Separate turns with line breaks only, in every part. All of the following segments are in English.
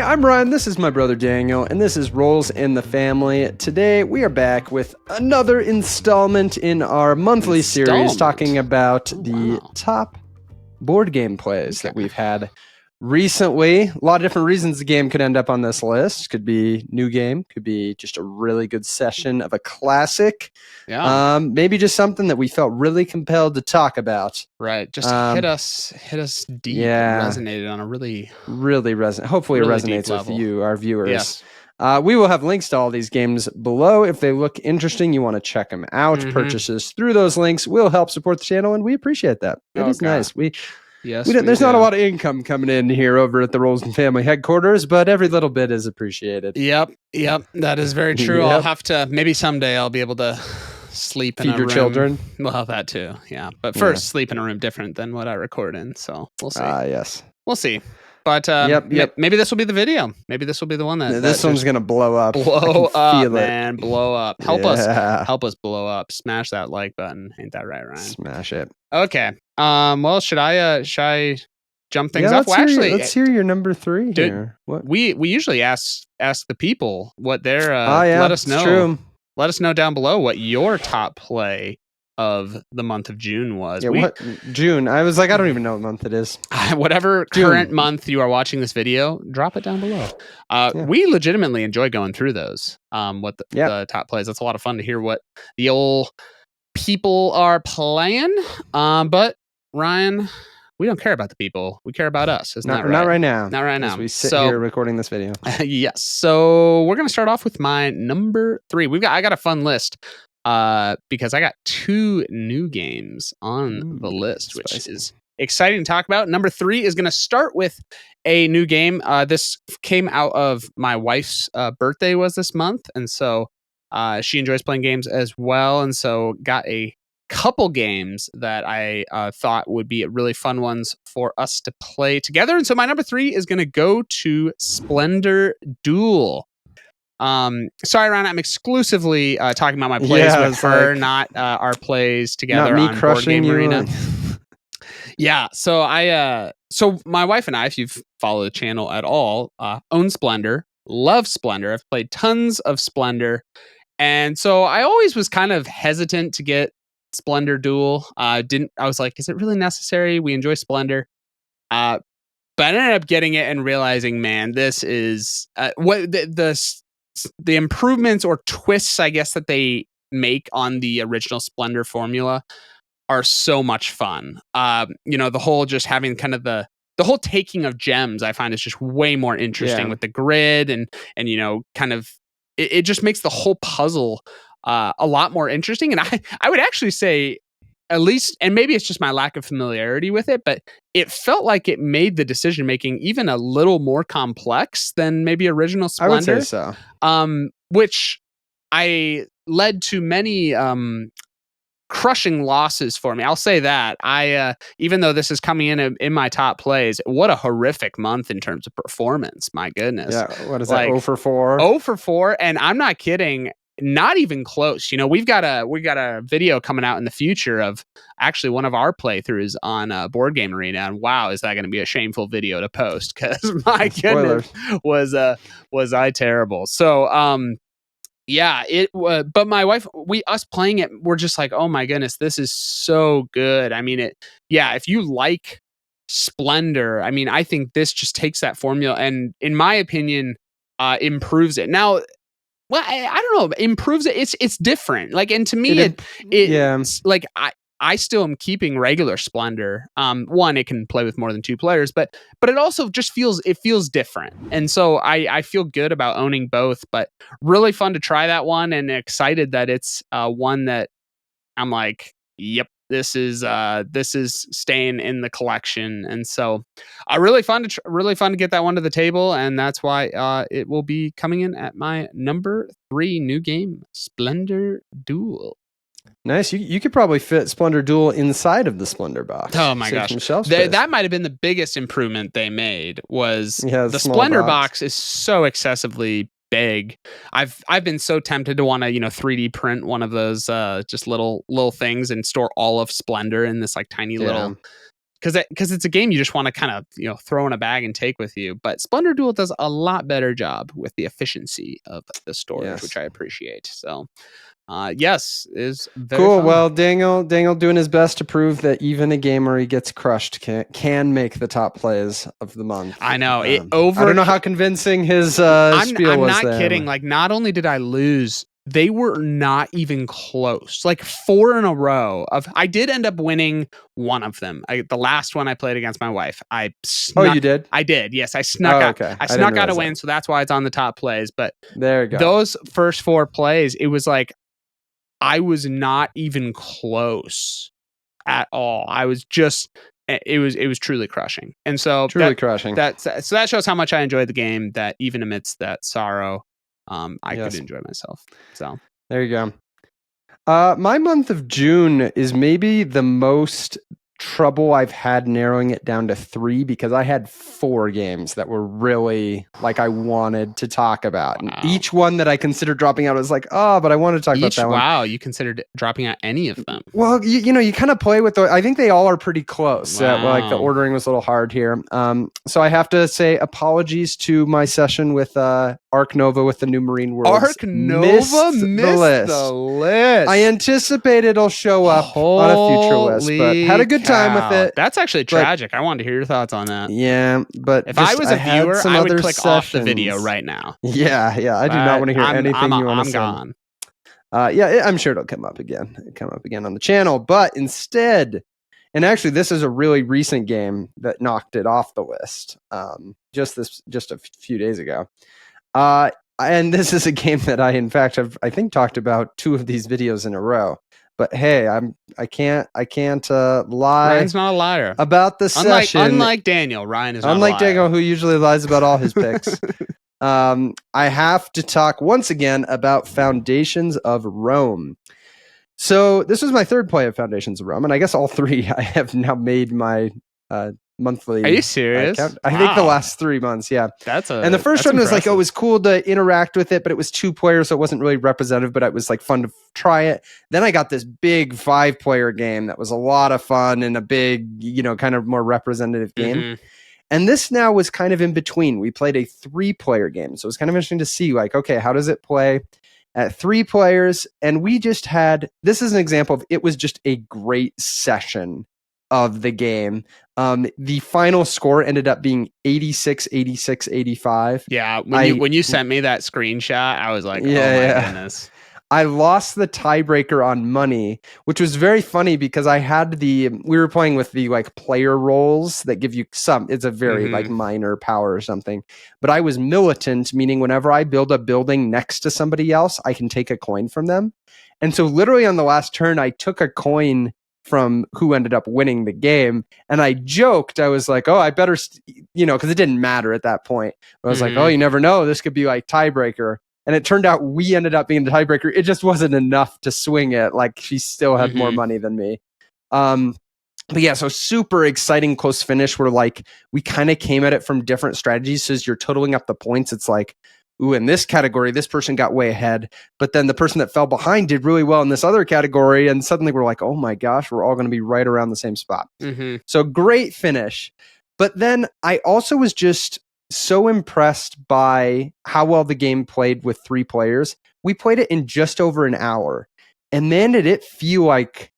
I'm Ryan, this is my brother Daniel, and this is Rolls in the Family. Today we are back with another installment in our monthly series talking about the top board game plays that we've had recently. A lot of different reasons the game could end up on this list. Could be new game, could be just a really good session of a classic.
Yeah.
Maybe just something that we felt really compelled to talk about.
Right. Just hit us deep.
Yeah.
It resonated on a really
hopefully
really
it resonates with you, our viewers.
Yes.
We will have links to all these games below. If they look interesting, you want to check them out. Purchases through those links will help support the channel, and we appreciate that. It is nice. There's not a lot of income coming in here over at the Rolls and Family headquarters, but every little bit is appreciated.
Yep. That is very true. I'll have to, maybe someday I'll be able to sleep in a room.
Feed your children.
Well, that too. Yeah. But first, sleep in a room different than what I record in. So we'll see.
Yes.
We'll see. But maybe this will be the video. Maybe this will be the one
this one's gonna blow up.
Blow up, man! Blow up. Help us blow up. Smash that like button. Ain't that right, Ryan?
Smash it.
Okay. Well, should I jump things off? Well,
let's hear your number 3 here. What?
We usually ask the people what their
let us know.
True. Let us know down below what your top play of the month of June was.
What June? I was like, I don't even know what month it is.
Whatever current month you are watching this video, drop it down below. We legitimately enjoy going through those. The top plays. That's a lot of fun to hear what the old people are playing. But Ryan, we don't care about the people. We care about us. Isn't that right?
Not right now.
Not right now.
As we sit here recording this video.
Yes. So we're gonna start off with my number 3. I got a fun list. Because I got 2 new games on the list, which is exciting to talk about. Number 3 is going to start with a new game. This came out of my wife's birthday was this month, and so she enjoys playing games as well, and so got a couple games that I thought would be really fun ones for us to play together. And so my number 3 is going to go to Splendor Duel. Sorry, Ryan, I'm exclusively talking about my plays with her, not our plays together on Board Game Arena. Yeah, so so my wife and I, if you've followed the channel at all, own Splendor, love Splendor. I've played tons of Splendor, and so I always was kind of hesitant to get Splendor Duel. I was like, is it really necessary? We enjoy Splendor. But I ended up getting it and realizing, man, this is what the improvements or twists, I guess, that they make on the original Splendor formula are so much fun. The whole just having kind of the whole taking of gems, I find is just way more interesting with the grid and kind of it just makes the whole puzzle a lot more interesting. And I would actually say, at least, and maybe it's just my lack of familiarity with it, but it felt like it made the decision making even a little more complex than maybe original Splendor.
I would say so.
Which I led to many crushing losses for me. I'll say that. Even though this is coming in my top plays, what a horrific month in terms of performance. My goodness.
Yeah. What is that? 0 for 4.
0 for 4, and I'm not kidding. Not even close. We've got a video coming out in the future of actually one of our playthroughs on Board Game Arena, and wow, is that going to be a shameful video to post? Because my goodness, was I terrible. So but my wife, us playing it, we're just like, oh my goodness, this is so good. I mean, if you like Splendor, I mean, I think this just takes that formula and, in my opinion, improves it. Now, well, I don't know. Improves it. It's different. Like, and to me, it's like I still am keeping regular Splendor. One, it can play with more than 2 players, but it also just feels different. And so I feel good about owning both. But really fun to try that one, and excited that it's one that I'm like, yep, this is staying in the collection. And so really fun to get that one to the table, and that's why it will be coming in at my number 3 new game, Splendor Duel.
Nice. You could probably fit Splendor Duel inside of the Splendor box.
Oh my gosh. That might have been the biggest improvement they made was the Splendor box is so excessively big. I've been so tempted to want to 3D print one of those just little things and store all of Splendor in this like tiny little because it's a game you just want to kind of throw in a bag and take with you. But Splendor Duel does a lot better job with the efficiency of the storage, which I appreciate. So. Yes, is very
cool.
fun.
Well, Daniel doing his best to prove that even a game where he gets crushed can make the top plays of the month.
I know.
I don't know how convincing his spiel was.
I'm not
there.
kidding. Like, not only did I lose, they were not even close. Like 4 in a row I did end up winning one of them. The last one I played against my wife.
You did?
I did. Yes, I snuck out.
Okay.
I snuck out a win, so that's why it's on the top plays. But
there you go.
Those first 4 plays, it was like I was not even close at all. I was just. It was truly crushing, and so
crushing.
So that shows how much I enjoyed the game. That even amidst that sorrow, I could enjoy myself. So
there you go. My month of June is maybe the most trouble I've had narrowing it down to 3 because I had 4 games that were really like I wanted to talk about.
Wow.
And each one that I considered dropping out was like, but I want to talk about that one.
Wow, you considered dropping out any of them?
Well, you kind of play with I think they all are pretty close.
Wow.
Like the ordering was a little hard here. So I have to say apologies to my session with Ark Nova with the new Marine Worlds.
Ark Nova missed the list.
I anticipate it'll show up on a future list, but had a good time with it.
That's actually tragic. I wanted to hear your thoughts on that.
Yeah, but
if I was a viewer, I would click off the video right now.
Yeah. I do not want to hear anything you want to say.
I'm gone.
I'm sure it'll come up again on the channel, but instead, and actually this is a really recent game that knocked it off the list. Just a few days ago. And this is a game that I think talked about 2 of these videos in a row. But hey, I can't lie.
Ryan's not a liar
about the session.
Unlike Daniel, Ryan is not
unlike
a liar.
Daniel, who usually lies about all his picks. I have to talk once again about Foundations of Rome. So this was my 3rd play of Foundations of Rome, and I guess all 3 I have now made my monthly.
Are you serious?
I think the last 3 months, yeah.
And
the first one was like, it was cool to interact with it, but it was 2 players, so it wasn't really representative, but it was like fun to try it. Then I got this big 5-player game that was a lot of fun and a big, kind of more representative game.
Mm-hmm.
And this now was kind of in between. We played a 3-player game, so it was kind of interesting to see, like, okay, how does it play at 3 players? And we just this is an example of it was just a great session of the game. The final score ended up being 86, 86, 85.
Yeah, when you sent me that screenshot, I was like, oh my goodness.
I lost the tiebreaker on money, which was very funny because we were playing with the like player roles that give you it's a very like minor power or something. But I was militant, meaning whenever I build a building next to somebody else, I can take a coin from them. And so literally on the last turn, I took a coin from who ended up winning the game. And I joked, I was like, I better, because it didn't matter at that point. But I was like, you never know. This could be like tiebreaker. And it turned out we ended up being the tiebreaker. It just wasn't enough to swing it. Like she still had more money than me. But yeah, so super exciting close finish where like we kind of came at it from different strategies. So as you're totaling up the points, it's like, ooh, in this category, this person got way ahead. But then the person that fell behind did really well in this other category. And suddenly we're like, oh my gosh, we're all going to be right around the same spot. So great finish. But then I also was just so impressed by how well the game played with 3 players. We played it in just over an hour. And man, did it feel like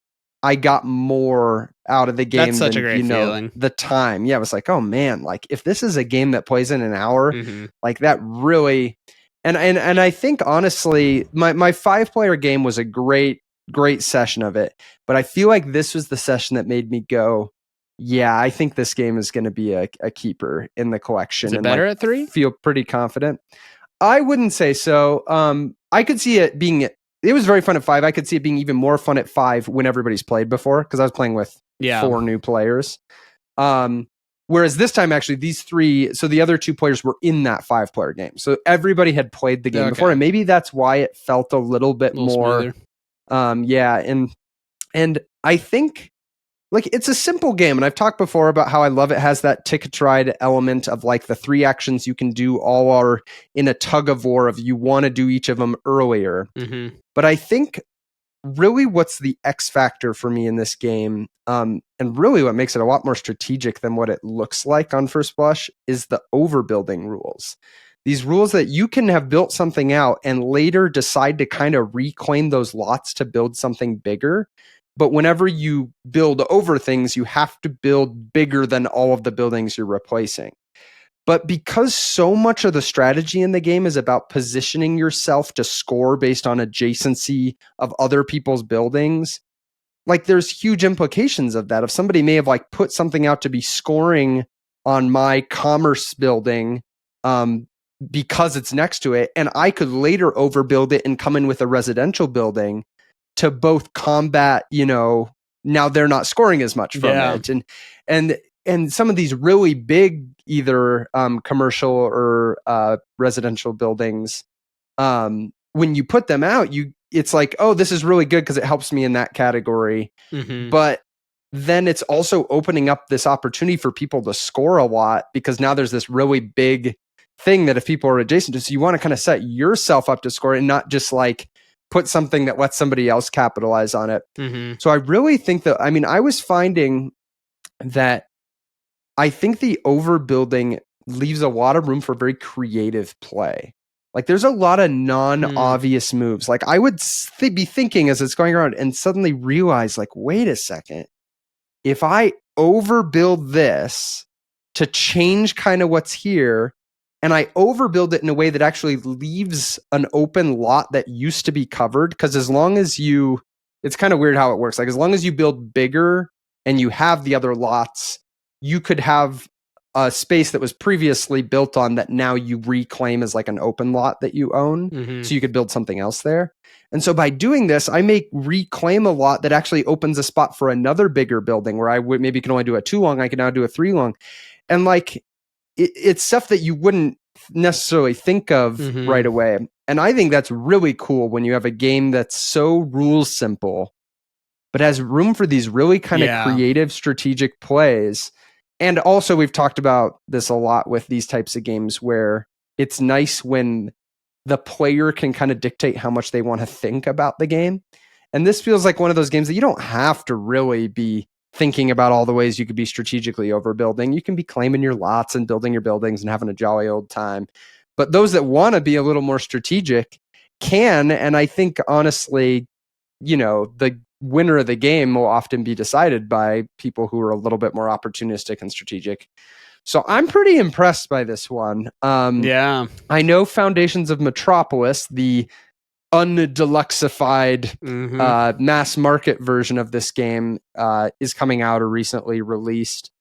I got more out of the game.
That's such a great feeling.
The time. Yeah, I was like, oh man, like if this is a game that plays in an hour, like that really, and I think honestly, my 5-player game was a great session of it. But I feel like this was the session that made me go, yeah, I think this game is going to be a keeper in the collection.
Is it better at 3?
Feel pretty confident. I wouldn't say so. I could see it being. It was very fun at 5. I could see it being even more fun at 5 when everybody's played before, because I was playing with 4 new players. Whereas this time, actually, these 3, so the other 2 players were in that 5-player game. So everybody had played the game before, and maybe that's why it felt a little bit more. And I think like it's a simple game, and I've talked before about how I love it has that ticket ride element of like the 3 actions you can do all are in a tug of war of you want to do each of them earlier. But I think really what's the X factor for me in this game, and really what makes it a lot more strategic than what it looks like on first blush, is the overbuilding rules. These rules that you can have built something out and later decide to kind of reclaim those lots to build something bigger. But whenever you build over things, you have to build bigger than all of the buildings you're replacing. But because so much of the strategy in the game is about positioning yourself to score based on adjacency of other people's buildings, like there's huge implications of that. If somebody may have like put something out to be scoring on my commerce building, because it's next to it, and I could later overbuild it and come in with a residential building to both combat, now they're not scoring as much from it. And some of these really big, either commercial or residential buildings, when you put them out, it's like, oh, this is really good because it helps me in that category.
Mm-hmm.
But then it's also opening up this opportunity for people to score a lot, because now there's this really big thing that if people are adjacent to, so you want to kind of set yourself up to score and not just like put something that lets somebody else capitalize on it.
Mm-hmm.
So I really think that, I was finding that I think the overbuilding leaves a lot of room for very creative play. Like there's a lot of non-obvious moves. Like I would be thinking as it's going around and suddenly realize, like, wait a second, if I overbuild this to change kind of what's here, and I overbuild it in a way that actually leaves an open lot that used to be covered, because as long as it's kind of weird how it works. Like as long as you build bigger and you have the other lots, you could have a space that was previously built on that now you reclaim as like an open lot that you own.
Mm-hmm.
So you could build something else there. And so by doing this, I may reclaim a lot that actually opens a spot for another bigger building where I would maybe can only do a 2 long. I can now do a 3 long. And like, it's stuff that you wouldn't necessarily think of right away. And I think that's really cool when you have a game that's so rules simple, but has room for these really kind of creative strategic plays. And also we've talked about this a lot with these types of games where it's nice when the player can kind of dictate how much they want to think about the game. And this feels like one of those games that you don't have to really be thinking about all the ways you could be strategically overbuilding. You can be claiming your lots and building your buildings and having a jolly old time. But those that want to be a little more strategic can. And I think, honestly, the winner of the game will often be decided by people who are a little bit more opportunistic and strategic. So I'm pretty impressed by this one. I know Foundations of Metropolis, the undeluxified mass market version of this game, is coming out or recently released.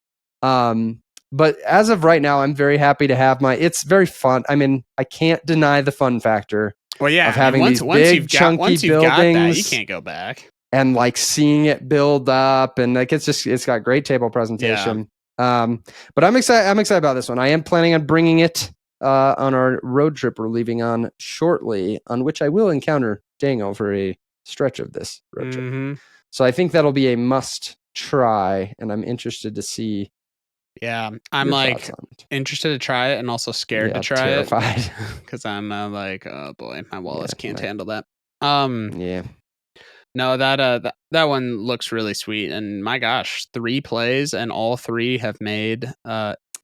But as of right now, I'm very happy to have it's very fun. I can't deny the fun factor.
Well, yeah,
of having these big chunky buildings.
You can't go back.
And like seeing it build up, and like it's got great table presentation. But I'm excited about this one. I am planning on bringing it on our road trip we're leaving on shortly, on which I will encounter Daniel for a stretch of this road trip. So I think that'll be a must try, and I'm interested to see.
Yeah, I'm like interested to try it and also scared to try it because I'm like, oh boy, my wallets can't handle that. No, that one looks really sweet, and my gosh, 3 plays and all 3 have made.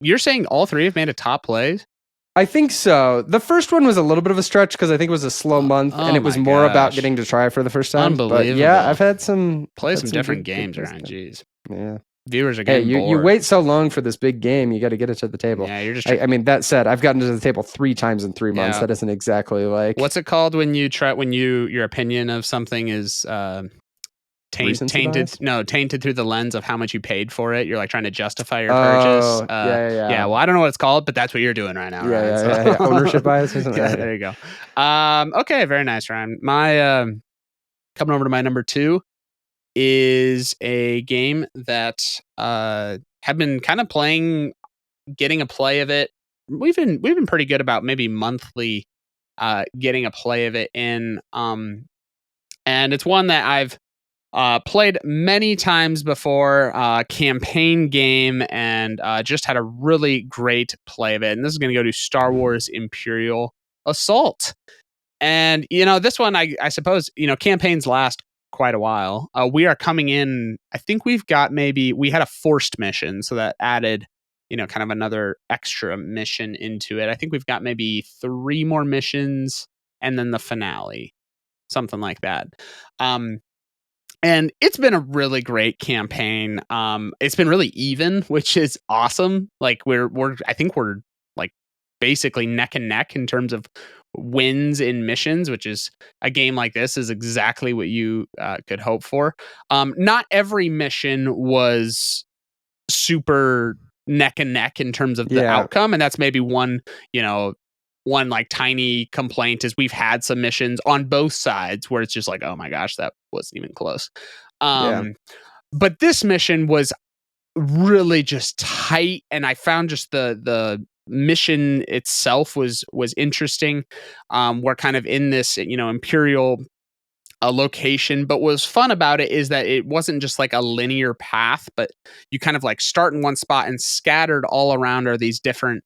You're saying all 3 have made a top play?
I think so. The first one was a little bit of a stretch because I think it was a slow month, and it was more about getting to try it for the first time.
Unbelievable.
But yeah, I've had some
different games around. Jeez.
Yeah.
Viewers are getting bored.
You wait so long for this big game, you got to get it to the table.
Yeah, you're just.
That said, I've gotten to the table 3 times in 3 months. That isn't exactly like.
What's it called when you try your opinion of something is tainted? No, tainted through the lens of how much you paid for it. You're like trying to justify your purchase. Yeah. Well, I don't know what it's called, but that's what you're doing right now.
Yeah. Ownership bias or something.
Yeah, there you go. Okay, very nice, Ryan. My coming over to my number 2. Is a game that have been kind of playing, getting a play of it. We've been pretty good about maybe monthly getting a play of it in. And it's one that I've played many times before, campaign game, and just had a really great play of it. And this is going to go to Star Wars Imperial Assault. And this one, I suppose campaigns last quite a while. We are coming in. I think we had a forced mission, so that added, kind of another extra mission into it. I think we've got maybe 3 more missions and then the finale, something like that. And it's been a really great campaign. It's been really even, which is awesome. Like I think we're like basically neck and neck in terms of wins in missions, which is a game like this is exactly what you could hope for. Not every mission was super neck and neck in terms of the outcome, and that's maybe one like tiny complaint is we've had some missions on both sides where it's just like, oh my gosh, that wasn't even close. But this mission was really just tight, and I found just the mission itself was interesting. We're kind of in this Imperial location, but what was fun about it is that it wasn't just like a linear path, but you kind of like start in one spot and scattered all around are these different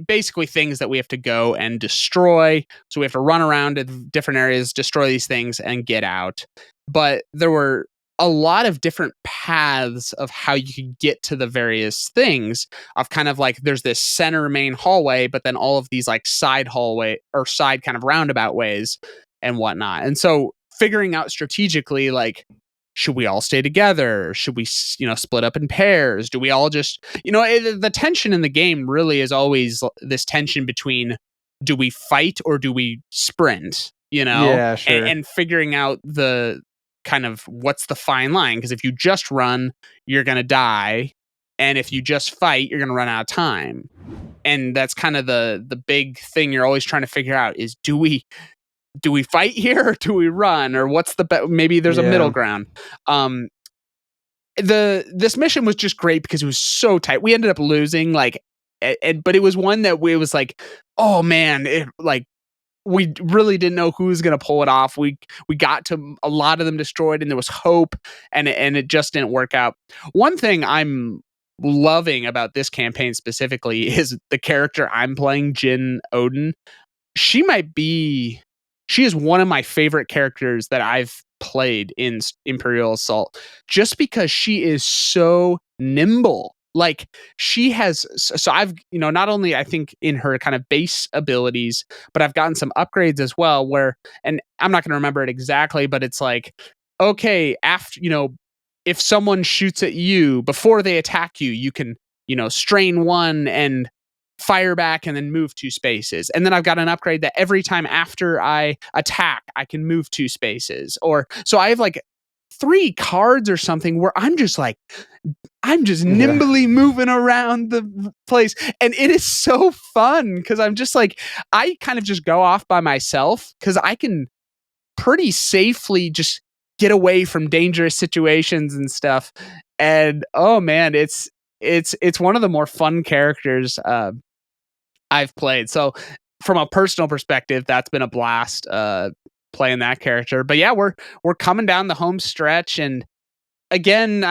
basically things that we have to go and destroy. So we have to run around to different areas, destroy these things, and get out. But there were a lot of different paths of how you could get to the various things, of kind of like there's this center main hallway, but then all of these like side hallway or side kind of roundabout ways and whatnot. And so figuring out strategically, like, should we all stay together? Should we, split up in pairs? Do we all just, the tension in the game really is always this tension between, do we fight or do we sprint?
Yeah, sure.
And figuring out the kind of what's the fine line. Because if you just run, you're going to die. And if you just fight, you're going to run out of time. And that's kind of the big thing you're always trying to figure out is, do we fight here or do we run, or what's maybe there's a middle ground. This mission was just great because it was so tight. We ended up losing but it was one that it was like, oh man, we really didn't know who was going to pull it off. We got to a lot of them destroyed and there was hope, and it just didn't work out. One thing I'm loving about this campaign specifically is the character I'm playing, Jyn Odin. She is one of my favorite characters that I've played in Imperial Assault, just because she is so nimble. Like, she has, so I've, not only I think in her kind of base abilities, but I've gotten some upgrades as well where, and I'm not going to remember it exactly, but it's like, okay, after, if someone shoots at you before they attack you, you can, strain 1 and fire back and then move 2 spaces. And then I've got an upgrade that every time after I attack, I can move 2 spaces. Or so I have like 3 cards or something where I'm just nimbly moving around the place. And it is so fun because I'm just like, I kind of just go off by myself because I can pretty safely just get away from dangerous situations and stuff. And oh man, it's one of the more fun characters I've played. So from a personal perspective, that's been a blast playing that character. But yeah, we're coming down the home stretch, and again,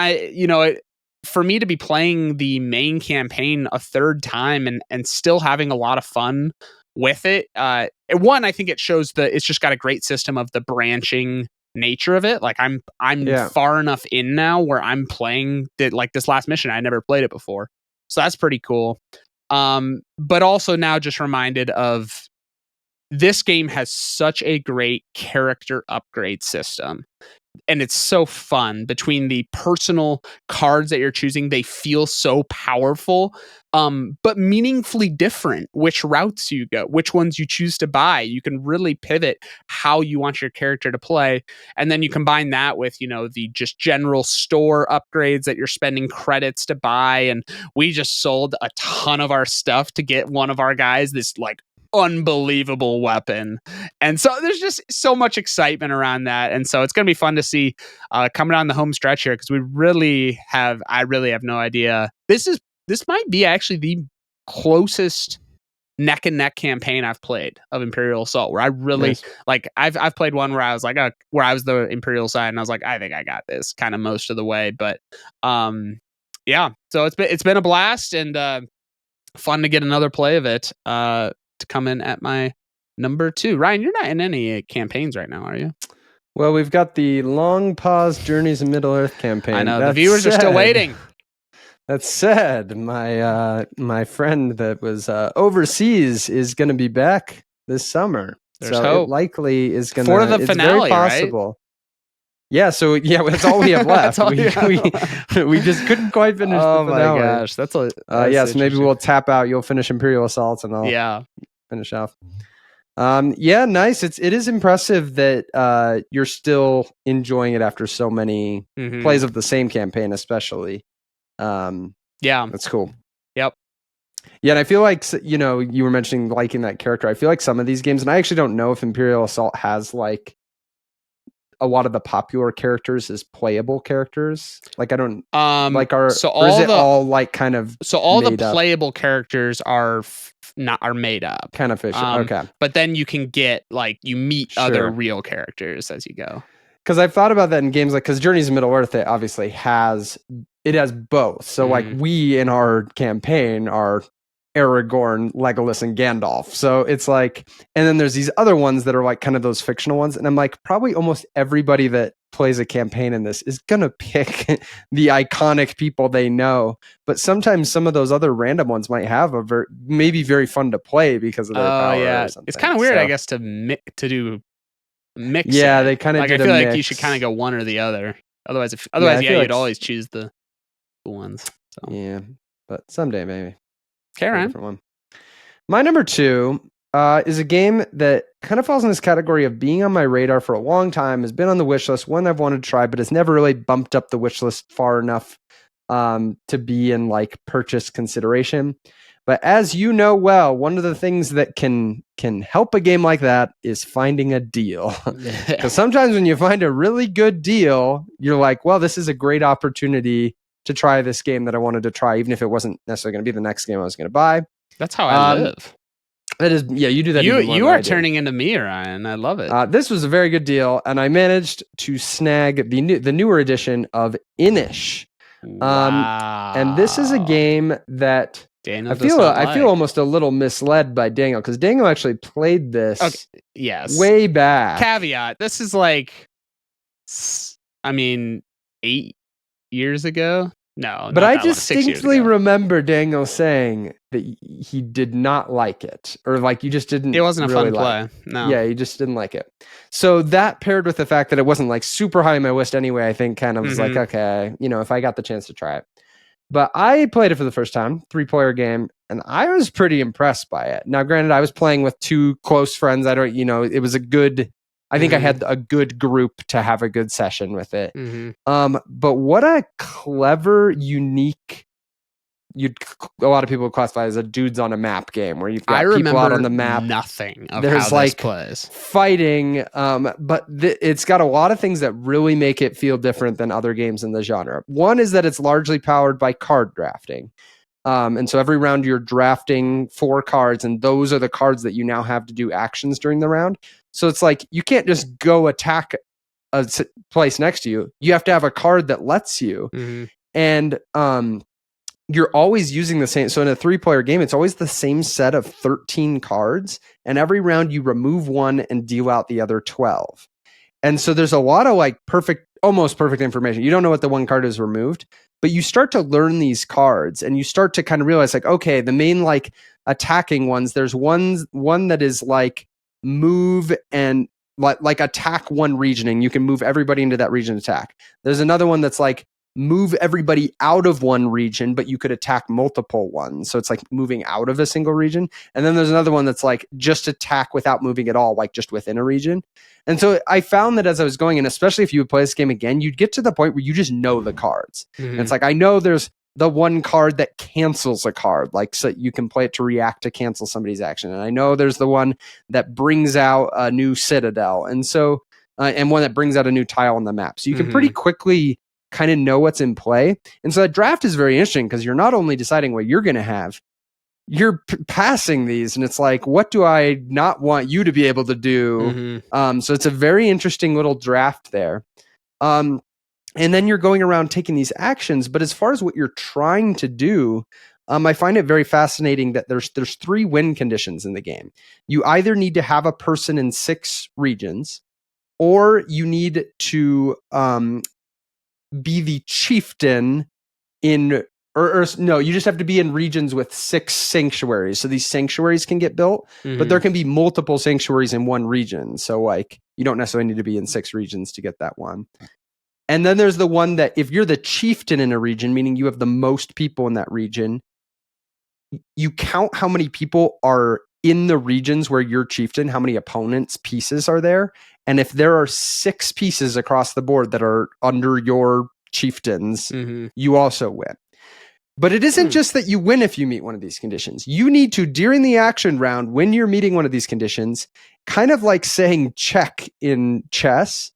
for me to be playing the main campaign a third time and still having a lot of fun with it. One, I think it shows it's just got a great system of the branching nature of it. Like I'm far enough in now where I'm playing like this last mission. I never played it before. So that's pretty cool. But also now just reminded of this game has such a great character upgrade system. And it's so fun between the personal cards that you're choosing. They feel so powerful, but meaningfully different. Which routes you go, which ones you choose to buy. You can really pivot how you want your character to play. And then you combine that with, the just general store upgrades that you're spending credits to buy. And we just sold a ton of our stuff to get one of our guys this like unbelievable weapon. And so there's just so much excitement around that. And so it's going to be fun to see coming down the home stretch here, because I really have no idea. This might be actually the closest neck and neck campaign I've played of Imperial Assault, where I really like, I've played one where I was like, where I was the Imperial side and I was like, I think I got this kind of most of the way. But yeah, so it's been a blast and fun to get another play of it to come in at my number 2. Ryan, you're not in any campaigns right now, are you?
Well, we've got the long pause Journeys in Middle Earth campaign.
I know the viewers are still waiting.
That said, my friend that was overseas is going to be back this summer.
There's
so
hope.
It likely is going to
for the
it's
finale,
very possible.
Right?
Yeah, so that's all we have left. We just couldn't quite finish the finale.
Oh my gosh, that's
so maybe we'll tap out. You'll finish Imperial Assault, and I'll finish off. Yeah, nice. It is impressive that you're still enjoying it after so many plays of the same campaign, especially. That's cool.
Yep.
Yeah, and I feel like you were mentioning liking that character. I feel like some of these games, and I actually don't know if Imperial Assault has like a lot of the popular characters as playable characters. Like I don't like all like kind of
all the playable characters are made up,
kind of fish. Okay,
but then you can get like you meet other real characters as you go.
Because I've thought about that in games like because Journeys in Middle Earth, it obviously has both. So like we in our campaign are Aragorn, Legolas, and Gandalf. So it's like, and then there's these other ones that are like kind of those fictional ones. And I'm like, probably almost everybody that plays a campaign in this is going to pick the iconic people they know. But sometimes some of those other random ones might have maybe very fun to play because of their power.
Yeah. It's kind of weird, I guess, to do mix.
Yeah, they kind of
like, I feel like you should kind of go one or the other. Otherwise, you'd always choose the ones. So.
Yeah, but someday maybe.
Okay, Ryan.
Different one. My number 2 is a game that kind of falls in this category of being on my radar for a long time, has been on the wish list, one I've wanted to try, but has never really bumped up the wish list far enough to be in like purchase consideration. But as you know well, one of the things that can help a game like that is finding a deal. Because sometimes when you find a really good deal, you're like, well, this is a great opportunity to try this game that I wanted to try, even if it wasn't necessarily going to be the next game I was going to buy.
That's how I live.
That is, yeah, you do that.
You are turning into me, Ryan. I love it.
This was a very good deal, and I managed to snag the newer edition of Inis.
Wow.
And this is a game that
Daniel
I feel almost a little misled by Daniel because Daniel actually played this.
Yes.
Way back.
Caveat: this is like, 8 years ago. No,
but I distinctly remember Daniel saying that he did not like it, or like you just didn't.
It wasn't
really
a fun play. No.
Yeah, you just didn't like it. So that paired with the fact that it wasn't like super high on my list anyway, I think kind of was like, okay, if I got the chance to try it. But I played it for the first time, 3-player game, and I was pretty impressed by it. Now, granted, I was playing with 2 close friends. It was a good. I think I had a good group to have a good session with it. But what a clever, unique, a lot of people would classify as a dudes on a map game where you've got people out on the map.
Nothing of
There's
how
like
this plays.
Fighting, but it's got a lot of things that really make it feel different than other games in the genre. One is that it's largely powered by card drafting. And so every round you're drafting 4 cards, and those are the cards that you now have to do actions during the round. So it's like you can't just go attack a place next to you. You have to have a card that lets you. And you're always using the same. So in a 3-player game, it's always the same set of 13 cards. And every round you remove 1 and deal out the other 12. And so there's a lot of like almost perfect information. You don't know what the one card is removed, but you start to learn these cards and you start to kind of realize like, okay, the main like attacking ones, there's one that is like move and like attack one region and you can move everybody into that region attack. There's another one that's like move everybody out of one region, but you could attack multiple ones. So it's like moving out of a single region. And then there's another one that's like just attack without moving at all, like just within a region. And so I found that as I was going, and especially if you would play this game again, you'd get to the point where you just know the cards. And it's like, I know there's the one card that cancels a card, like so you can play it to react to cancel somebody's action. And I know there's the one that brings out a new citadel. And so, and one that brings out a new tile on the map. So you can pretty quickly kind of know what's in play. And so that draft is very interesting because you're not only deciding what you're going to have, you're passing these. And it's like, what do I not want you to be able to do? So it's a very interesting little draft there. And then you're going around taking these actions. But as far as what you're trying to do, I find it very fascinating that there's 3 win conditions in the game. You either need to have a person in 6 regions, or you need to be the chieftain in, or no, you just have to be in regions with 6 sanctuaries. So these sanctuaries can get built, but there can be multiple sanctuaries in one region. So like you don't necessarily need to be in 6 regions to get that one. And then there's the one that if you're the chieftain in a region, meaning you have the most people in that region, you count how many people are in the regions where you're chieftain, how many opponents' pieces are there. And if there are 6 pieces across the board that are under your chieftains, you also win. But it isn't just that you win if you meet one of these conditions. You need to, during the action round, when you're meeting one of these conditions, kind of like saying check in chess,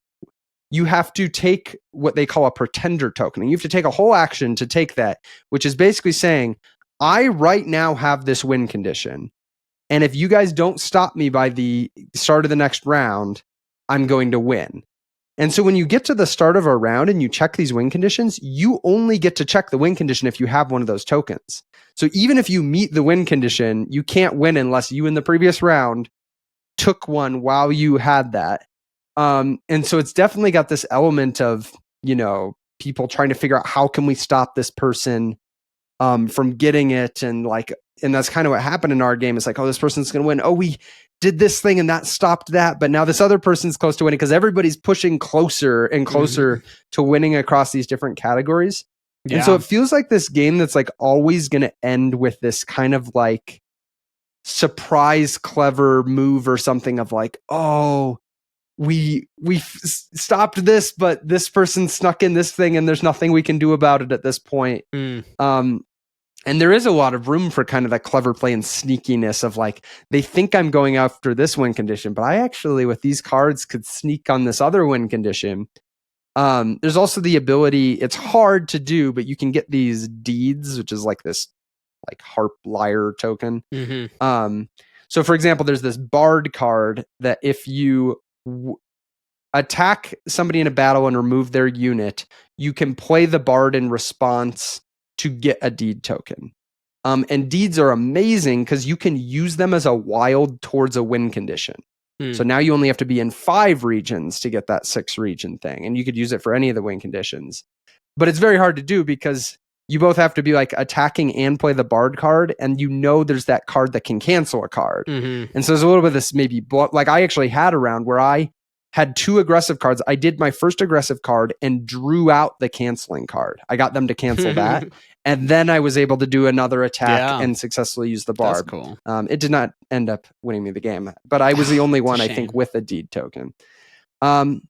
you have to take what they call a pretender token. And you have to take a whole action to take that, which is basically saying, I right now have this win condition. And if you guys don't stop me by the start of the next round, I'm going to win. And so when you get to the start of a round and you check these win conditions, you only get to check the win condition if you have one of those tokens. So even if you meet the win condition, you can't win unless you in the previous round took one while you had that. And so it's definitely got this element of, people trying to figure out how can we stop this person from getting it. And that's kind of what happened in our game. It's like, oh, this person's going to win. Oh, we did this thing and that stopped that. But now this other person's close to winning because everybody's pushing closer and closer to winning across these different categories. Yeah. And so it feels like this game that's like always going to end with this kind of like surprise, clever move or something of like, oh, we stopped this, but this person snuck in this thing and there's nothing we can do about it at this point. And there is a lot of room for kind of that clever play and sneakiness of like, they think I'm going after this win condition, but I actually, with these cards, could sneak on this other win condition. There's also the ability, it's hard to do, but you can get these deeds, which is like this like harp lyre token. So for example, there's this bard card that if you attack somebody in a battle and remove their unit, you can play the bard in response to get a deed token. And deeds are amazing because you can use them as a wild towards a win condition. So now you only have to be in 5 regions to get that 6 region thing. And you could use it for any of the win conditions. But it's very hard to do because you both have to be like attacking and play the bard card. And there's that card that can cancel a card. And so there's a little bit of this maybe, like I actually had a round where I had 2 aggressive cards. I did my first aggressive card and drew out the canceling card. I got them to cancel that. And then I was able to do another attack and successfully use the barb.
That's cool.
It did not end up winning me the game, but I was the only one, I think, with a deed token. So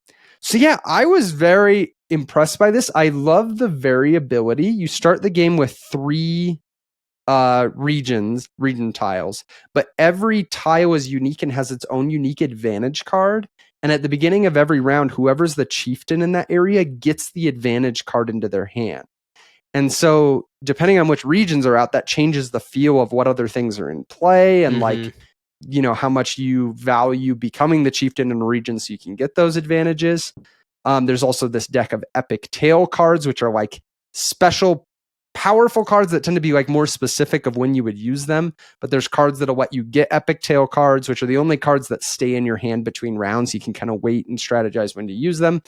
yeah, I was very impressed by this. I love the variability. You start the game with 3 region tiles, but every tile is unique and has its own unique advantage card. And at the beginning of every round, whoever's the chieftain in that area gets the advantage card into their hand. And so depending on which regions are out, that changes the feel of what other things are in play and like, how much you value becoming the chieftain in a region so you can get those advantages. There's also this deck of epic tale cards, which are like special powerful cards that tend to be like more specific of when you would use them, but there's cards that'll let you get epic tale cards, which are the only cards that stay in your hand between rounds. You can kind of wait and strategize when to use them.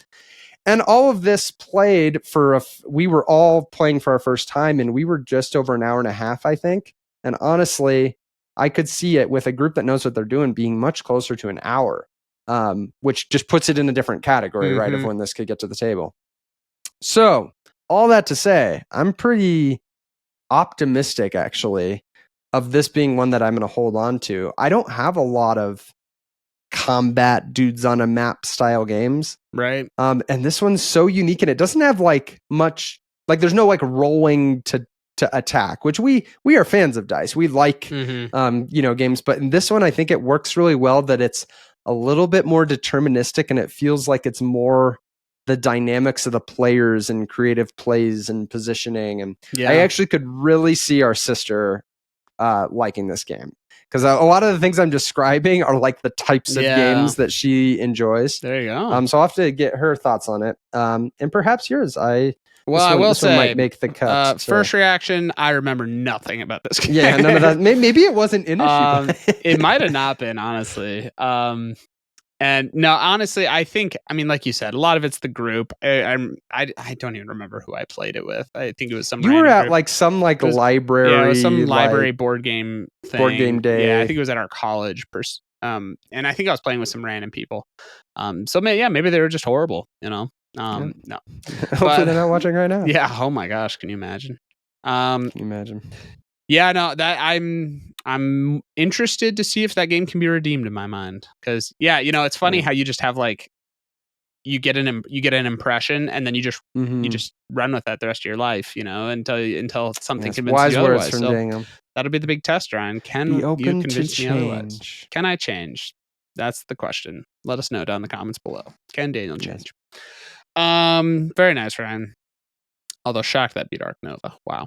And all of this played we were all playing for our first time, and we were just over an hour and a half, I think. And honestly, I could see it with a group that knows what they're doing being much closer to an hour, which just puts it in a different category, right, of when this could get to the table. So all that to say, I'm pretty optimistic, actually, of this being one that I'm going to hold on to. I don't have a lot of combat dudes on a map style games.
Right.
And this one's so unique, and it doesn't have like much, like there's no like rolling to attack, which we are fans of dice. We like, games, but in this one, I think it works really well that it's a little bit more deterministic and it feels like it's more the dynamics of the players and creative plays and positioning. And I actually could really see our sister liking this game because a lot of the things I'm describing are like the types of games that she enjoys.
There you go.
So I'll have to get her thoughts on it. And perhaps yours. I will
say,
might make the cut.
First reaction, I remember nothing about this game.
Yeah, none of that. Maybe it wasn't an issue.
It might have not been, honestly. And no, honestly, I mean, like you said, a lot of it's the group. I don't even remember who I played it with. I think it was some.
You were at
group.
like some like library.
Yeah, it was some library
like,
board game thing.
Board game day.
Yeah, I think it was at our college. And I think I was playing with some random people. So maybe they were just horrible. No.
Hopefully they're not watching right now.
Yeah. Oh my gosh, can you imagine?
Can you imagine?
Yeah, no, that I'm interested to see if that game can be redeemed in my mind. Because it's funny how you just have like you get an impression and then you just run with that the rest of your life, until something convinces you otherwise.
Wise words from Daniel.
That'll be the big test, Ryan. Can you convince me otherwise? Can I change? That's the question. Let us know down in the comments below. Can Daniel change? Very nice, Ryan. Although shocked that beat Ark Nova. Wow.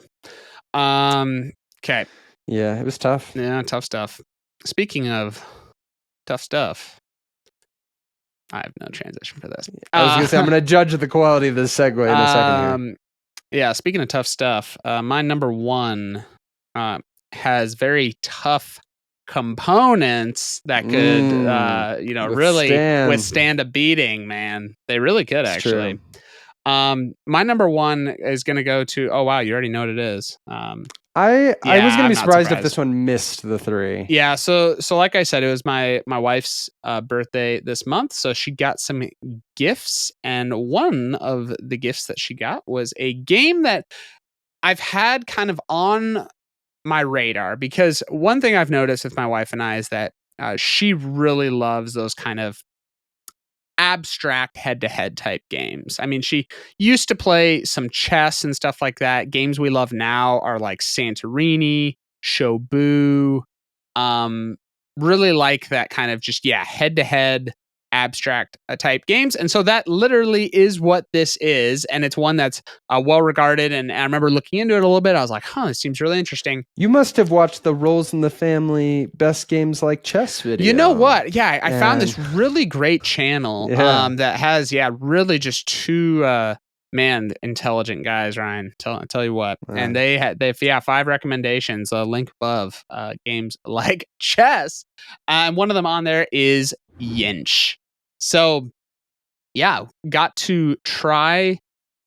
Okay.
Yeah, it was tough.
Yeah, tough stuff. Speaking of tough stuff, I have no transition for this.
I was going to say, I'm going to judge the quality of this segue in a second here.
Yeah, speaking of tough stuff, my number one has very tough components that could, really withstand a beating, man. They really could, actually. My number one is going to go to, oh, wow, you already know what it is.
I was going to be surprised if this one missed the 3.
Yeah, so like I said, it was my wife's birthday this month, so she got some gifts, and one of the gifts that she got was a game that I've had kind of on my radar, because one thing I've noticed with my wife and I is that she really loves those kind of abstract head-to-head type games. I mean, she used to play some chess and stuff like that. Games we love now are like Santorini, Shobu. Really like that kind of just head-to-head abstract type games. And so that literally is what this is, and it's one that's well regarded. And I remember looking into it a little bit. I was like, this seems really interesting.
You must have watched the Rolls in the Family Best Games Like Chess video.
You know what? Yeah, I found this really great channel that has really just two intelligent guys, Ryan. Tell you what. And they had 5 recommendations, link above, games like chess. And one of them on there is Yinch. So got to try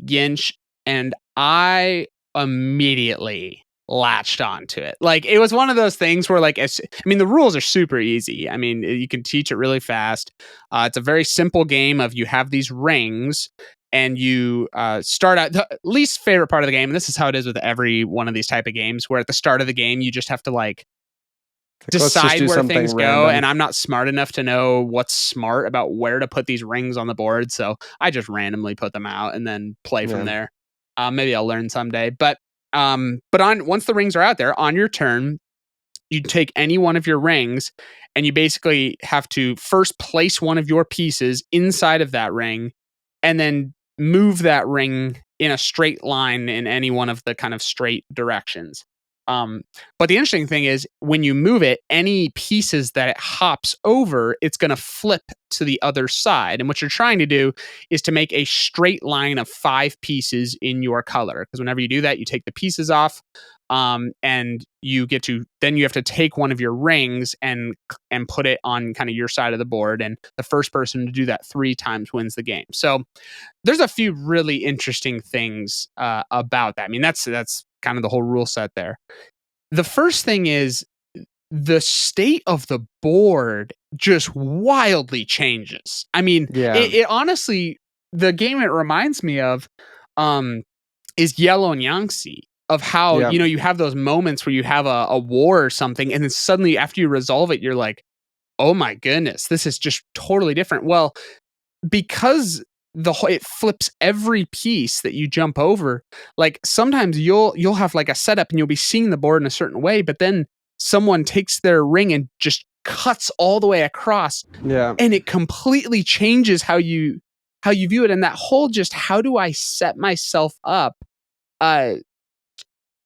Yinch, and I immediately latched onto it. Like, it was one of those things where, like, the rules are super easy. I mean, you can teach it really fast. It's a very simple game of you have these rings, and you start out the least favorite part of the game. And this is how it is with every one of these type of games, where at the start of the game, you just have to like decide where things go. And I'm not smart enough to know what's smart about where to put these rings on the board. So I just randomly put them out and then play from there. Maybe I'll learn someday. But once the rings are out there, on your turn, you take any one of your rings, and you basically have to first place one of your pieces inside of that ring, and then move that ring in a straight line in any one of the kind of straight directions. But the interesting thing is, when you move it, any pieces that it hops over, it's going to flip to the other side. And what you're trying to do is to make a straight line of 5 pieces in your color. Because whenever you do that, you take the pieces off, and you have to take one of your rings and put it on kind of your side of the board. And the first person to do that 3 times wins the game. So there's a few really interesting things about that. I mean, that's kind of the whole rule set there. The first thing is, the state of the board just wildly changes. I mean, it honestly, the game it reminds me of is Yellow and Yangtze, of how, you have those moments where you have a war or something, and then suddenly after you resolve it, you're like, oh my goodness, this is just totally different. Well, because it flips every piece that you jump over. Like, sometimes you'll have like a setup and you'll be seeing the board in a certain way, but then someone takes their ring and just cuts all the way across. And it completely changes how you view it. And that whole just, how do I set myself up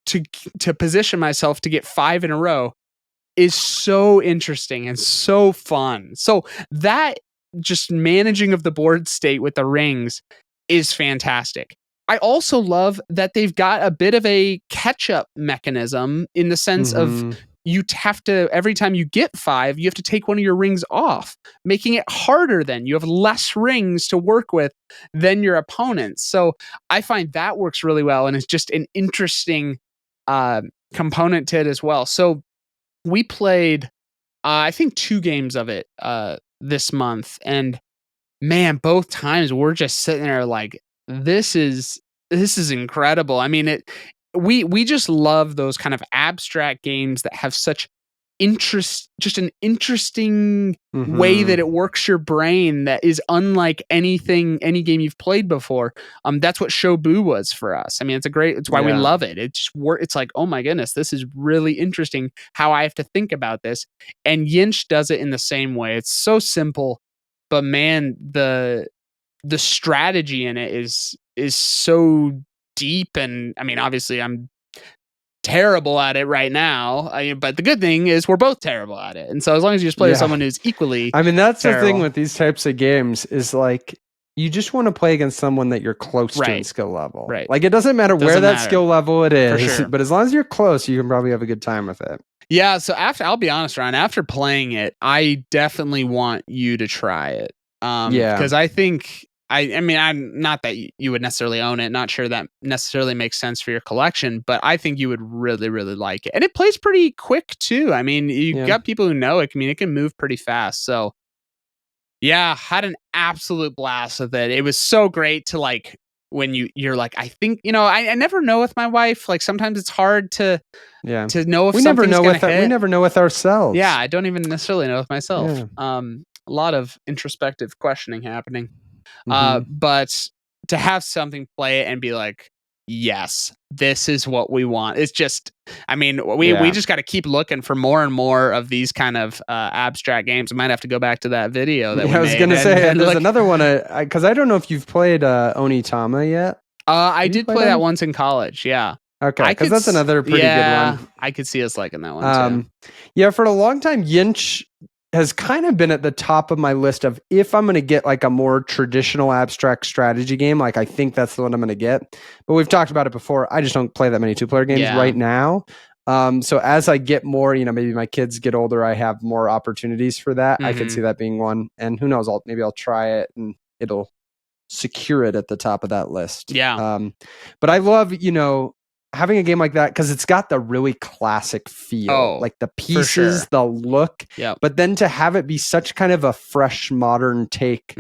to position myself to get 5 in a row is so interesting and so fun. So that just managing of the board state with the rings is fantastic. I also love that they've got a bit of a catch-up mechanism, in the sense of you have to, every time you get 5, you have to take one of your rings off, making it harder. Then you have less rings to work with than your opponents. So I find that works really well, and it's just an interesting component to it as well. So we played, I think 2 games of it this month, and man, both times we're just sitting there like, this is incredible. I mean, we just love those kind of abstract games that have such just an interesting way that it works your brain that is unlike any game you've played before. That's what Shobu was for us. I mean, it's why we love it. It's like, oh my goodness, this is really interesting how I have to think about this. And Yinch does it in the same way. It's so simple, but man, the strategy in it is so deep. And I mean, obviously I'm terrible at it right now, but the good thing is we're both terrible at it, and so as long as you just play with someone who's equally,
I mean, that's
terrible.
The thing with these types of games is like, you just want to play against someone that you're close to in skill level.
Right.
Like, it doesn't matter where that skill level it is, but as long as you're close, you can probably have a good time with it.
Yeah. So I'll be honest, Ryan, after playing it, I definitely want you to try it. Because I think, I mean, I'm not that you would necessarily own it. Not sure that necessarily makes sense for your collection, but I think you would really, really like it. And it plays pretty quick too. I mean, you've got people who know it. I mean, it can move pretty fast. So yeah, had an absolute blast with it. It was so great to like, when you're like, I think, I never know with my wife. Like, sometimes it's hard to know if
we never know we never know with ourselves.
Yeah, I don't even necessarily know with myself. Yeah. A lot of introspective questioning happening. But to have something play it and be like, yes, this is what we want. It's just, I mean, we just got to keep looking for more and more of these kind of abstract games. I might have to go back to that video that we made.
I was going to say, there's another one, because I don't know if you've played Onitama yet.
I did play that once in college, yeah.
Okay, because that's another pretty good one.
I could see us liking that one too.
Yeah, for a long time, Yinch has kind of been at the top of my list of, if I'm going to get like a more traditional abstract strategy game, like I think that's the one I'm going to get. But we've talked about it before. I just don't play that many 2-player games right now. So as I get more, maybe my kids get older, I have more opportunities for that. I could see that being one. And who knows, maybe I'll try it and it'll secure it at the top of that list.
Yeah.
But I love, having a game like that, because it's got the really classic feel, like the pieces, the look, but then to have it be such kind of a fresh, modern take,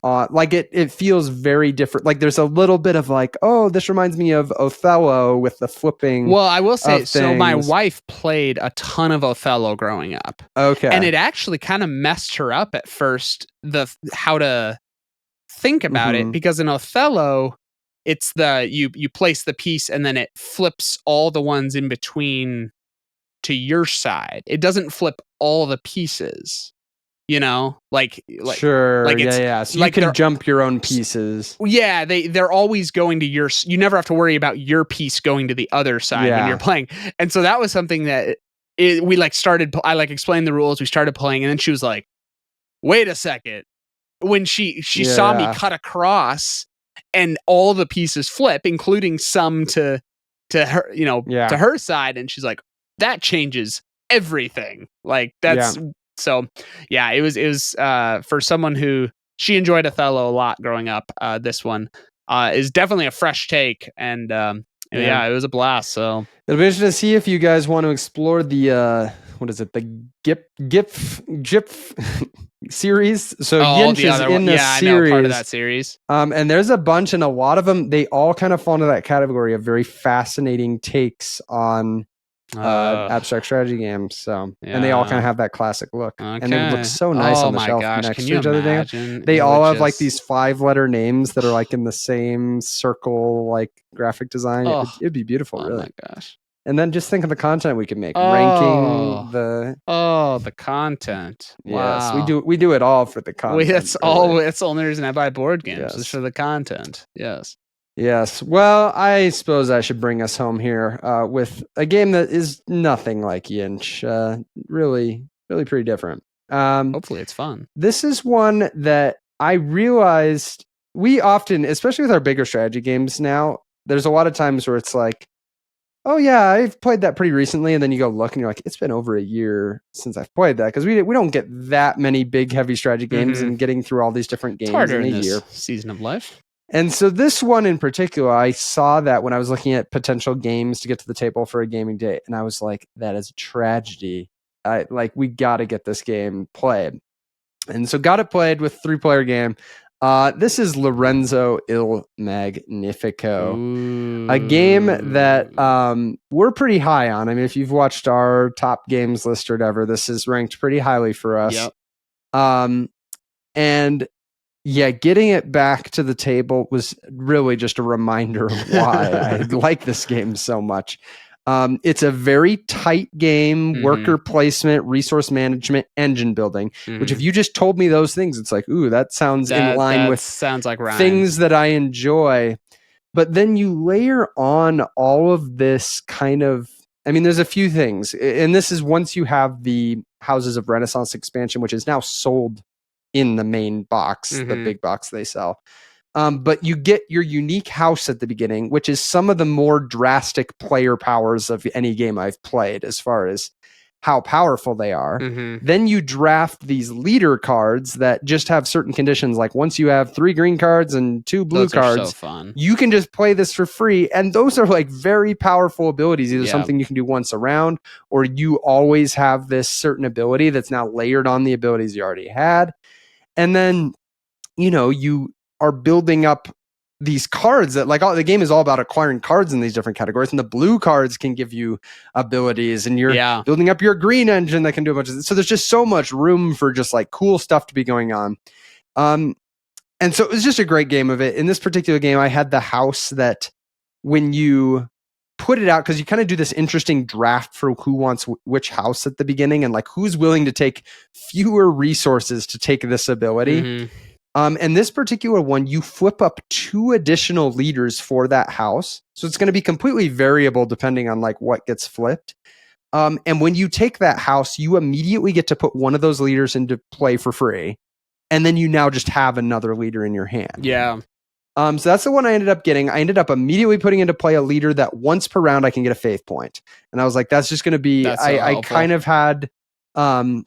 like it feels very different. Like there's a little bit of like, oh, this reminds me of Othello with the flipping.
Well, I will say, so my wife played a ton of Othello growing up.
Okay.
And it actually kind of messed her up at first, how to think about it, because in Othello, it's you place the piece and then it flips all the ones in between to your side. It doesn't flip all the pieces, like
sure, like so you can jump your own pieces.
Yeah, they're always going to you never have to worry about your piece going to the other side when you're playing. And so that was something that we like started. I like explained the rules. We started playing, and then she was like, "Wait a second!" When she saw me cut across. And all the pieces flip, including some to her, to her side. And she's like, that changes everything. Like that's so, yeah, it was for someone who she enjoyed Othello a lot growing up. This one is definitely a fresh take. And it was a blast. So
it'll be interesting to see if you guys want to explore the, what is it? The GIF series. So Yinch is in the series.
I know part of that series.
And there's a bunch, and a lot of them, they all kind of fall into that category of very fascinating takes on abstract strategy games. So, and they all kind of have that classic look, and it looks so nice on the shelf next to each other. They all have like these 5-letter names that are like in the same circle, like graphic design. It'd be beautiful, really.
Oh my gosh.
And then just think of the content we can make, ranking
the content.
Wow. Yes, we do it all for the content.
That's the only reason I buy board games is for the content.
Yes. Well, I suppose I should bring us home here with a game that is nothing like Yinch. Really, really pretty different.
Hopefully it's fun.
This is one that I realized we often, especially with our bigger strategy games now, there's a lot of times where it's like, Oh yeah, I've played that pretty recently, and then you go look and you're like, it's been over a year since I've played that because we don't get that many big heavy strategy games and getting through all these different games in a year.
Season of life.
And so this one in particular, I saw that when I was looking at potential games to get to the table for a gaming day, and I was like, that is a tragedy. We got to get this game played. And so got it played with 3-player game. This is Lorenzo Il Magnifico, a game that we're pretty high on. I mean, if you've watched our top games list or whatever, this is ranked pretty highly for us.
Yep.
And yeah, getting it back to the table was really just a reminder of why I like this game so much. It's a very tight game, worker placement, resource management, engine building, which if you just told me those things, it's like, ooh, that sounds in line with
sounds like Ryan.
Things that I enjoy. But then you layer on all of this kind of, I mean, there's a few things. And this is once you have the Houses of Renaissance expansion, which is now sold in the main box, the big box they sell. But you get your unique house at the beginning, which is some of the more drastic player powers of any game I've played as far as how powerful they are. Then you draft these leader cards that just have certain conditions. Like once you have 3 green cards and 2 blue cards, you can just play this for free. And those are like very powerful abilities. Either something you can do once around, or you always have this certain ability that's now layered on the abilities you already had. And then, you are building up these cards that the game is all about acquiring cards in these different categories. And the blue cards can give you abilities, and you're building up your green engine that can do a bunch of. So there's just so much room for just like cool stuff to be going on. And so it was just a great game of it. In this particular game, I had the house that when you put it out, because you kind of do this interesting draft for who wants which house at the beginning, and like who's willing to take fewer resources to take this ability. And this particular one, you flip up 2 additional leaders for that house. So it's going to be completely variable depending on like what gets flipped. And when you take that house, you immediately get to put one of those leaders into play for free. And then you now just have another leader in your hand.
Yeah.
So that's the one I ended up getting. I ended up immediately putting into play a leader that once per round I can get a faith point. And I was like, that's just going to be, I kind of had some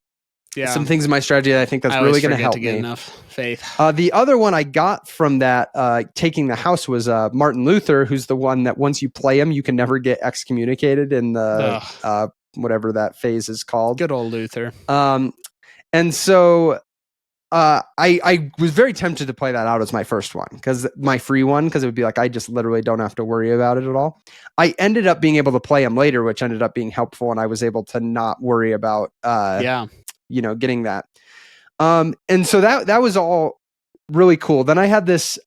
things in my strategy that I think that's really going to help me.
Enough faith.
The other one I got from that taking the house was Martin Luther, who's the one that once you play him, you can never get excommunicated in the whatever that phase is called.
Good old Luther.
And so I was very tempted to play that out as my first one, because my free one, because it would be like I just literally don't have to worry about it at all. I ended up being able to play him later, which ended up being helpful, and I was able to not worry about getting that. And so that was all really cool. Then I had this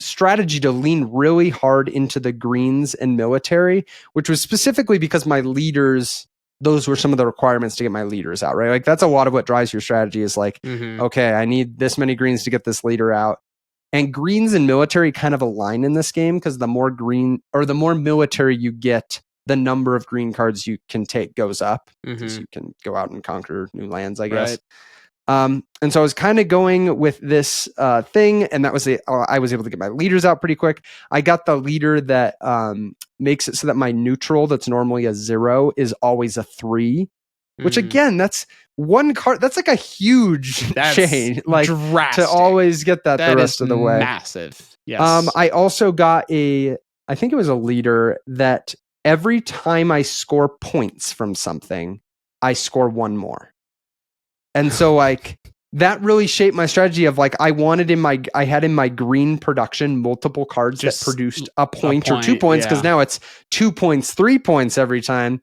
strategy to lean really hard into the greens and military, which was specifically because my leaders, those were some of the requirements to get my leaders out, right? Like that's a lot of what drives your strategy is like, okay, I need this many greens to get this leader out. And greens and military kind of align in this game, because the more green or the more military you get, the number of green cards you can take goes up, because you can go out and conquer new lands, I guess. And so I was kind of going with this thing, and that was I was able to get my leaders out pretty quick. I got the leader that makes it so that my neutral that's normally a 0 is always a 3, which again, that's one card. That's like a huge change, like drastic. To always get that the rest of the way.
Massive. Yes.
I also got I think it was a leader that every time I score points from something, I score 1 more. And so like that really shaped my strategy of like I had in my green production multiple cards just that produced a point or 2 points, because now it's 2 points, 3 points every time.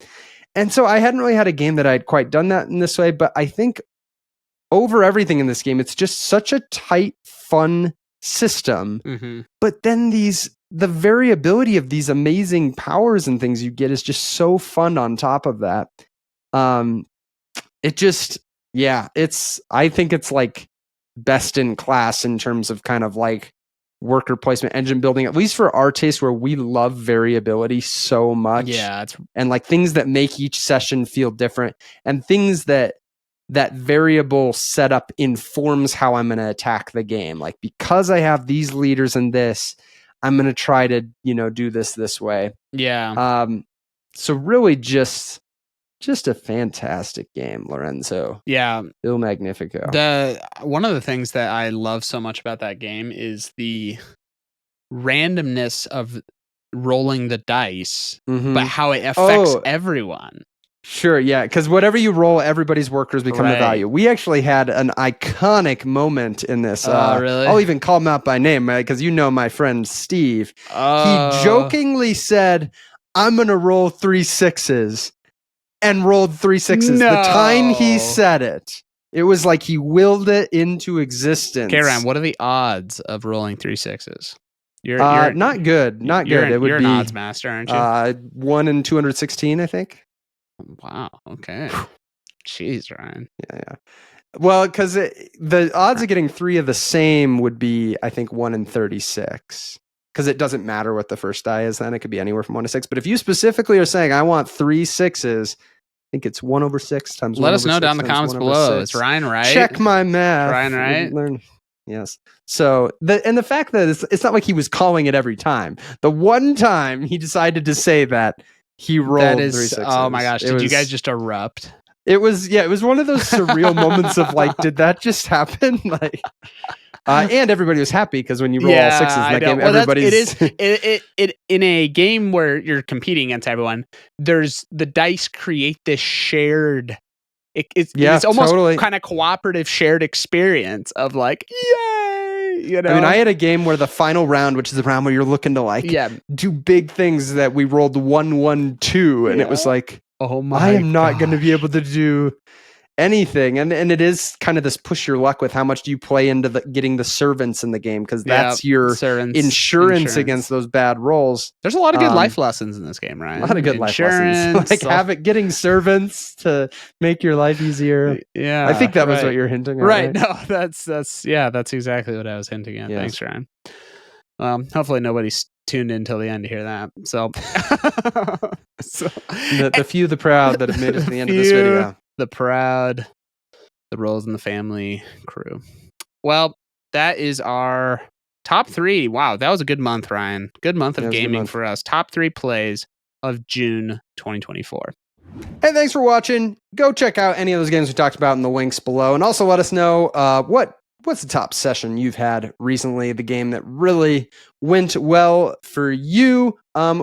And so I hadn't really had a game that I'd quite done that in this way, but I think over everything in this game, it's just such a tight, fun system. But then the variability of these amazing powers and things you get is just so fun on top of that. It just, I think it's like best in class in terms of kind of like worker placement, engine building, at least for our taste, where we love variability so much. And like things that make each session feel different, and things that variable setup informs how I'm going to attack the game. Like, because I have these leaders in this, I'm going to try to, do this way.
Yeah.
So really just a fantastic game, Lorenzo.
Yeah.
Il Magnifico.
One of the things that I love so much about that game is the randomness of rolling the dice, but how it affects everyone.
Sure, yeah, because whatever you roll, everybody's workers become the value. We actually had an iconic moment in this.
Really?
I'll even call him out by name, because my friend Steve. He jokingly said, "I'm going to roll 3 6s," and rolled 3 6s.
No.
The time he said it, it was like he willed it into existence.
Okay, Ryan, what are the odds of rolling 3 6s?
You're not good. Not good.
You're an odds master, aren't you?
1 in 216, I think.
Wow. Okay. Jeez, Ryan.
Yeah. Well, because the odds of getting 3 of the same would be, I think, 1 in 36. Because it doesn't matter what the first die is. Then it could be anywhere from 1 to 6. But if you specifically are saying, "I want 3 6s," I think it's 1/6 times.
Let us know down in the comments below. Is Ryan right?
Check my math.
Ryan right?
Yes. So the fact that it's not like he was calling it every time. The one time he decided to say that, he rolled 3 6s.
Oh my gosh! Did you guys just erupt?
It was one of those surreal moments of like, did that just happen? Like, and everybody was happy because when you roll all 6s in that game, everybody's.
It in a game where you're competing against everyone. There's the dice create this shared. It's almost kind of cooperative shared experience of like, yay!
I had a game where the final round, which is the round where you're looking to do big things, that we rolled 1 1 2, and it was like,
oh my!
I am not going to be able to do anything, and it is kind of this push your luck with how much do you play into getting the servants in the game, because that's your insurance against those bad rolls.
There's a lot of good life lessons in this game, right?
A lot of good life lessons, like getting servants to make your life easier.
Yeah,
I think that was what you're hinting at.
Right? No, that's exactly what I was hinting at. Yes. Thanks, Ryan. Hopefully nobody's tuned in until the end to hear that. So,
the few, the proud that have made it to the end of this video.
The proud, the Rolls in the Family crew. Well, that is our top 3. Wow, that was a good month, Ryan. Good month of gaming for us. Top 3 plays of June 2024.
Hey, thanks for watching. Go check out any of those games we talked about in the links below, and also let us know what's the top session you've had recently, the game that really went well for you.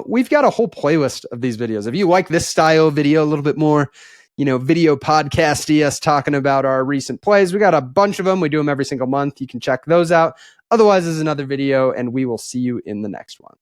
We've got a whole playlist of these videos. If you like this style video a little bit more, video podcasty, us talking about our recent plays, we got a bunch of them. We do them every single month. You can check those out. Otherwise, there's another video, and we will see you in the next one.